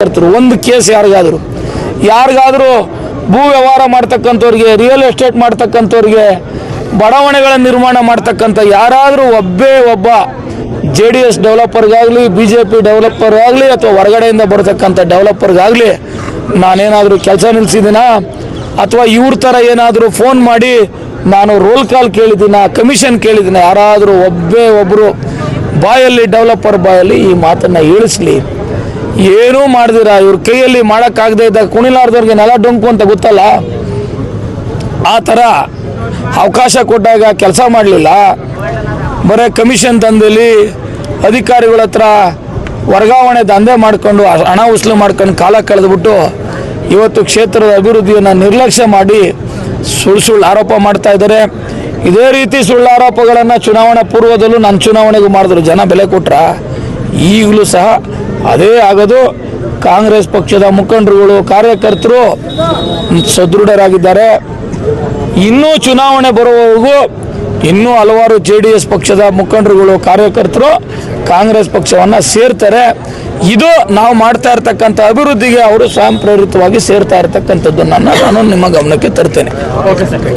ಒಂದು ಕೇಸ್ ಯಾರಿಗಾದರೂ ಭೂ ವ್ಯವಹಾರ ಮಾಡ್ತಕ್ಕಂಥವ್ರಿಗೆ, ರಿಯಲ್ ಎಸ್ಟೇಟ್ ಮಾಡ್ತಕ್ಕಂಥವ್ರಿಗೆ, ಬಡಾವಣೆಗಳ ನಿರ್ಮಾಣ ಮಾಡ್ತಕ್ಕಂಥ ಯಾರಾದರೂ ಒಬ್ಬ JDS ಡೆವಲಪರ್ಗಾಗಲಿ, BJP ಡೆವಲಪರ್ಗಾಗಲಿ ಅಥವಾ ಹೊರಗಡೆಯಿಂದ ಬರತಕ್ಕಂಥ ಡೆವಲಪರ್ಗಾಗಲಿ ನಾನೇನಾದರೂ ಕೆಲಸ ನಿಲ್ಲಿಸಿದ್ದೀನ ಅಥವಾ ಇವ್ರ ಥರ ಏನಾದರೂ ಫೋನ್ ಮಾಡಿ ನಾನು ರೋಲ್ ಕಾಲ್ ಕೇಳಿದ್ದೀನ, ಕಮಿಷನ್ ಕೇಳಿದ್ದೀನ, ಯಾರಾದರೂ ಒಬ್ಬರು ಬಾಯಲ್ಲಿ ಡೆವಲಪರ್ ಬಾಯಲ್ಲಿ ಈ ಮಾತನ್ನು ಹೇಳಿಸ್ಲಿ. ಏನೂ ಮಾಡ್ದಿರ ಇವ್ರ ಕೈಯಲ್ಲಿ ಮಾಡೋಕ್ಕಾಗದೇ ಇದ್ದಾಗ ಕುಣಿಲಾರ್ದವ್ರಿಗೆ ನೆಲ ಡೊಂಕು ಅಂತ ಗೊತ್ತಲ್ಲ, ಆ ಥರ ಅವಕಾಶ ಕೊಟ್ಟಾಗ ಕೆಲಸ ಮಾಡಲಿಲ್ಲ. ಬರೀ ಕಮಿಷನ್ ದಂಧೆಲಿ ಅಧಿಕಾರಿಗಳ ಹತ್ರ ವರ್ಗಾವಣೆ ದಂಧೆ ಮಾಡಿಕೊಂಡು ಹಣ ವಸೂಲು ಮಾಡ್ಕೊಂಡು ಕಾಲ ಕಳೆದುಬಿಟ್ಟು ಇವತ್ತು ಕ್ಷೇತ್ರದ ಅಭಿವೃದ್ಧಿಯನ್ನು ನಿರ್ಲಕ್ಷ್ಯ ಮಾಡಿ ಸುಳ್ಳು ಆರೋಪ ಮಾಡ್ತಾ ಇದ್ದಾರೆ. ಇದೇ ರೀತಿ ಸುಳ್ಳು ಆರೋಪಗಳನ್ನು ಚುನಾವಣಾ ಪೂರ್ವದಲ್ಲೂ ನನ್ನ ಚುನಾವಣೆಗೂ ಮಾಡಿದ್ರು, ಜನ ಬೆಲೆ ಕೊಟ್ರ. ಈಗಲೂ ಸಹ ಅದೇ ಆಗೋದು. ಕಾಂಗ್ರೆಸ್ ಪಕ್ಷದ ಮುಖಂಡರುಗಳು, ಕಾರ್ಯಕರ್ತರು ಸದೃಢರಾಗಿದ್ದಾರೆ. ಇನ್ನೂ ಚುನಾವಣೆ ಬರುವವರೆಗೂ ಇನ್ನೂ ಹಲವಾರು JDS ಪಕ್ಷದ ಮುಖಂಡರುಗಳು, ಕಾರ್ಯಕರ್ತರು ಕಾಂಗ್ರೆಸ್ ಪಕ್ಷವನ್ನು ಸೇರ್ತಾರೆ. ಇದು ನಾವು ಮಾಡ್ತಾ ಇರ್ತಕ್ಕಂಥ ಅಭಿವೃದ್ಧಿಗೆ ಅವರು ಸ್ವಯಂ ಪ್ರೇರಿತವಾಗಿ ಸೇರ್ತಾ ಇರ್ತಕ್ಕಂಥದ್ದನ್ನು ನಾನು ನಿಮ್ಮ ಗಮನಕ್ಕೆ ತರ್ತೇನೆ.